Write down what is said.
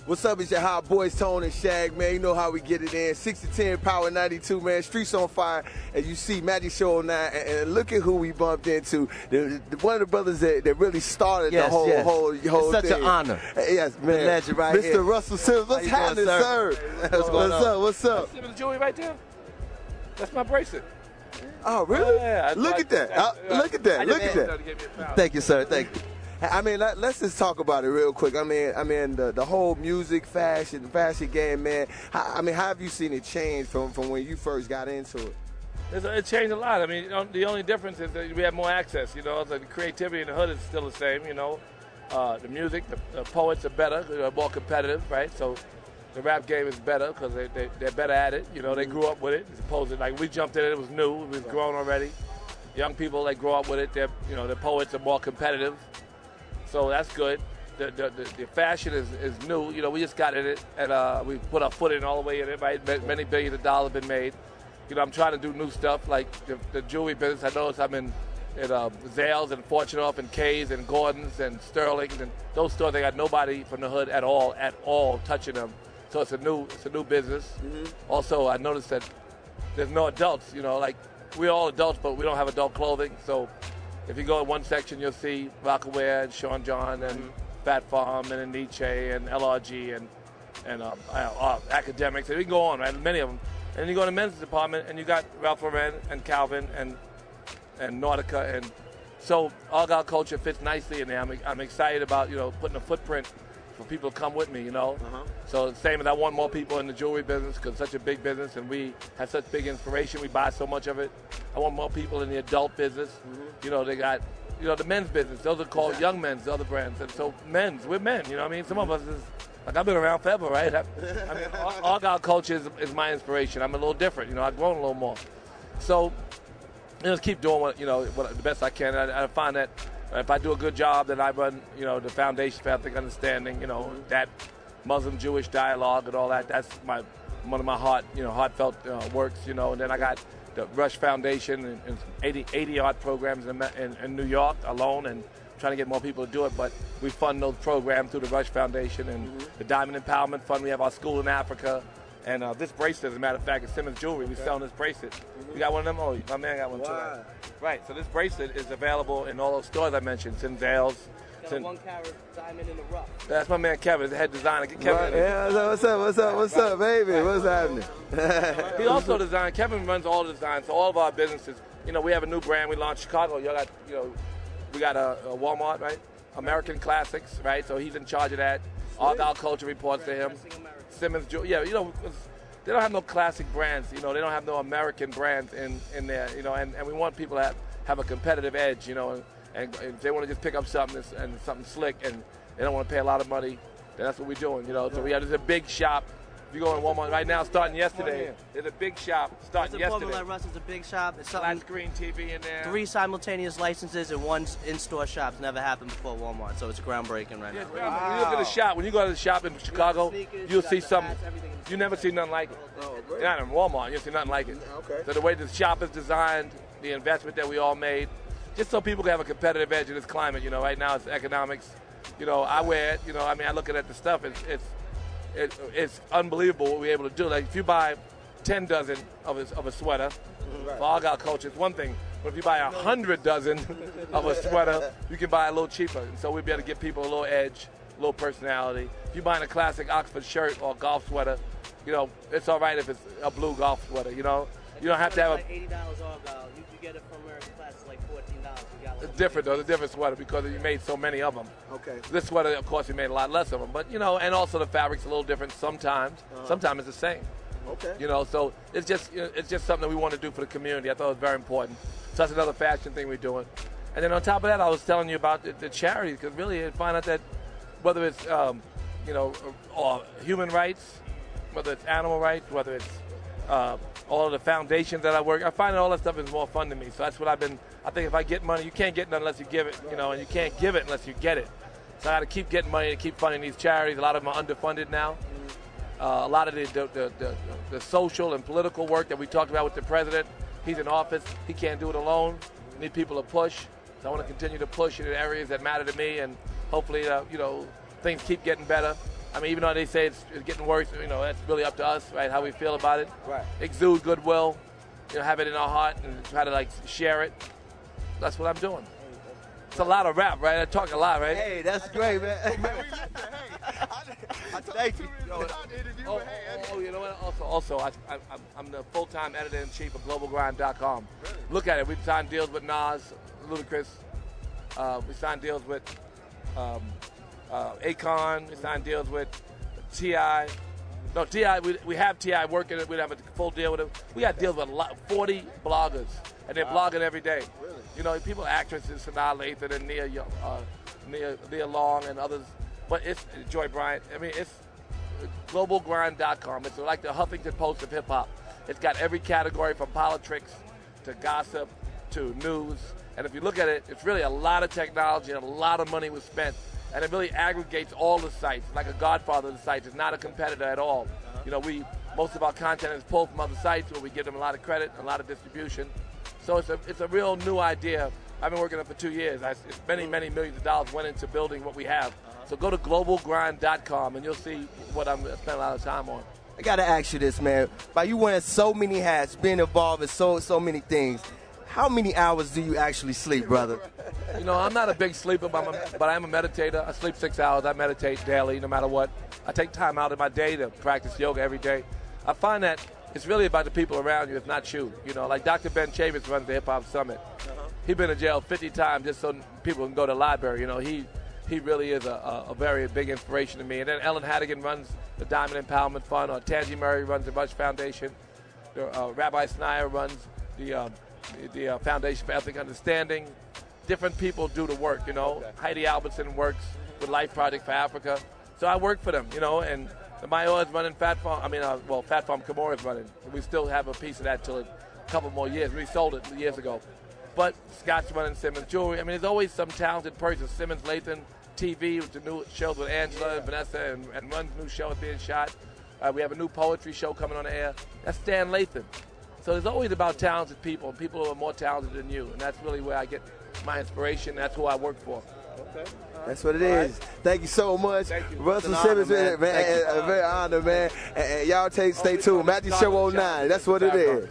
What's up? It's your hot boys, Tone and Shag, man. You know how we get it in. 6 to 10, Power 92, man. Streets on fire. And you see Magic Show 9. And look at who we bumped into. One of the brothers that really started the whole thing. It's such an honor. Yes, man. The legend right Mr. here. Russell Simmons. What's happening, sir? What's up? Simmons jewelry right there? That's my bracelet. Oh, really? Yeah. Look at that. Look at that. Thank you, sir. Thank you. I mean, let's just talk about it real quick. I mean, the whole music, fashion game, man. How have you seen it change from when you first got into it? It changed a lot. I mean, the only difference is that we have more access. You know, the creativity in the hood is still the same. You know, the music, the poets are better, they're more competitive, right? So the rap game is better because they're better at it. You know, they grew up with it as opposed to like we jumped in it was new, it was grown already. Young people that grow up with it, the poets are more competitive. So that's good. The fashion is new. You know, we just got in it, and we put our foot in all the way in it, right? Many billions of dollars have been made. You know, I'm trying to do new stuff, like the jewelry business. I noticed I'm in Zales and Fortunoff and K's and Gordon's and Sterling's, and those stores, they got nobody from the hood at all touching them. So it's a new business. Mm-hmm. Also, I noticed that there's no adults. You know, like we're all adults, but we don't have adult clothing. So if you go in one section, you'll see Rockaware and Sean John and Fat Farm and Nietzsche and LRG and academics. And we can go on, right? Many of them. And then you go to the men's department, and you got Ralph Lauren and Calvin and Nautica. And so Argyle culture fits nicely in there. I'm excited about, putting a footprint for people to come with me, So the same as I want more people in the jewelry business because it's such a big business and we have such big inspiration. We buy so much of it. I want more people in the adult business. Mm-hmm. They got, the men's business. Those are called young men's, the other brands. And so we're men, you know what I mean? Some of us is, like I've been around forever, right? Argyle culture is my inspiration. I'm a little different, I've grown a little more. So, just keep doing what the best I can. I find that if I do a good job, then I run, the Foundation for Ethnic Understanding, that Muslim-Jewish dialogue and all that. That's one of my heartfelt works, and then I got the Rush Foundation and 80 art programs in New York alone, and trying to get more people to do it. But we fund those programs through the Rush Foundation and the Diamond Empowerment Fund. We have our school in Africa. And this bracelet, as a matter of fact, is Simmons Jewelry. We're selling this bracelet. You got one of them? Oh, my man got one too. Right, so this bracelet is available in all those stores I mentioned. It's in Zales. Got a 1-carat diamond in the rough. That's my man Kevin, the head designer. Kevin. Yeah, what's up, baby? What's happening? He also designed, Kevin runs all the designs, so all of our businesses. We have a new brand we launched in Chicago. We got a Walmart, right? American Classics, right? So he's in charge of that. Argyle Culture reports to him. Simmons Jewelry, they don't have no classic brands, they don't have no American brands in there, and we want people to have a competitive edge, and if they want to just pick up something and something slick and they don't want to pay a lot of money, then that's what we're doing, So there's a big shop. If you go in Walmart right now, starting yesterday, there's a big shop starting yesterday. Like Russ, it's a big shop. It's flat screen TV in there. 3 simultaneous licenses and 1 in-store shop. It's never happened before Walmart, so it's groundbreaking right now. Wow. You look at the shop. When you go to the shop in Chicago, you'll see something. You never see nothing like it. Really? Not in Walmart. You'll see nothing like it. Okay. So the way the shop is designed, the investment that we all made, just so people can have a competitive edge in this climate. Right now it's economics. I wear it. I look at the stuff. It's unbelievable what we're able to do. Like if you buy 10 dozen of a sweater, for Argyle culture, it's one thing. But if you buy 100 dozen of a sweater, you can buy a little cheaper. And so we'll be able to give people a little edge, a little personality. If you're buying a classic Oxford shirt or a golf sweater, it's all right if it's a blue golf sweater. You don't have to have like $80 Argyle. You get it from American Class, it's like $14. It's different though. It's a different sweater because you made so many of them. Okay. This sweater, of course, you made a lot less of them, but and also the fabric's a little different sometimes. Sometimes it's the same. Okay. So it's just something that we want to do for the community. I thought it was very important. So that's another fashion thing we're doing. And then on top of that, I was telling you about the charities because really, I find out that whether it's or human rights, whether it's animal rights, whether it's all of the foundations that I work, I find that all that stuff is more fun to me. So that's what I think if I get money, you can't get none unless you give it, and you can't give it unless you get it. So I got to keep getting money to keep funding these charities. A lot of them are underfunded now. A lot of the social and political work that we talked about with the president, he's in office. He can't do it alone. We need people to push. So I want to continue to push in the areas that matter to me, and hopefully, things keep getting better. I mean, even though they say it's getting worse, you know, that's really up to us, right? How we feel about it. Right. Exude goodwill, you know, have it in our heart and try to like share it. That's what I'm doing. It's a lot of rap, right? I talk a lot, right? Hey, that's great, man. Thank you. You know what? Also, I'm the full-time editor-in-chief of GlobalGrind.com. Really? Look at it. We've signed deals with Nas, Ludacris. We signed deals with Akon. We signed deals with T.I. No, T.I. We have T.I. working it. We have a full deal with him. We got deals with 40 bloggers, and they're blogging every day. Really? You know, people, actresses, Sanaa Lathan and Nia Long and others. But it's Joy Bryant. I mean, it's GlobalGrind.com. It's like the Huffington Post of hip-hop. It's got every category from politics to gossip to news. And if you look at it, it's really a lot of technology and a lot of money was spent. And it really aggregates all the sites, like a godfather of the sites. It's not a competitor at all. You know, most of our content is pulled from other sites where we give them a lot of credit, a lot of distribution. So it's a real new idea. I've been working on it for 2 years. Many millions of dollars went into building what we have. So go to globalgrind.com and you'll see what I'm spending a lot of time on. I got to ask you this, man. By you wearing so many hats, being involved in so many things, how many hours do you actually sleep, brother? You know, I'm not a big sleeper, but I am a meditator. I sleep 6 hours. I meditate daily, no matter what. I take time out of my day to practice yoga every day. I find that it's really about the people around you, it's not you. You know, like Dr. Ben Chavis runs the Hip Hop Summit. He's been in jail 50 times just so people can go to the library. You know, he really is a very big inspiration to me. And then Ellen Hannigan runs the Diamond Empowerment Fund, or Tangi Murray runs the Rush Foundation. Rabbi Snyder runs the Foundation for Ethnic Understanding. Different people do the work, you know. Okay. Heidi Albertson works with Life Project for Africa. So I work for them, you know, and the Mayor is running Fat Farm. Fat Farm Kimura is running. We still have a piece of that till a couple more years. We sold it years ago. But Scott's running Simmons Jewelry. I mean, there's always some talented person. Simmons Lathan TV, with the new shows with Angela and Vanessa, and Run's new show is being shot. We have a new poetry show coming on the air. That's Stan Lathan. So it's always about talented people, and people who are more talented than you. And that's really where I get my inspiration. That's who I work for. Okay. That's what it is. Right. Thank you so much. Thank you. Russell Simmons, man. A very honor, man. And y'all stay tuned. Magic Show 09. That's what it is.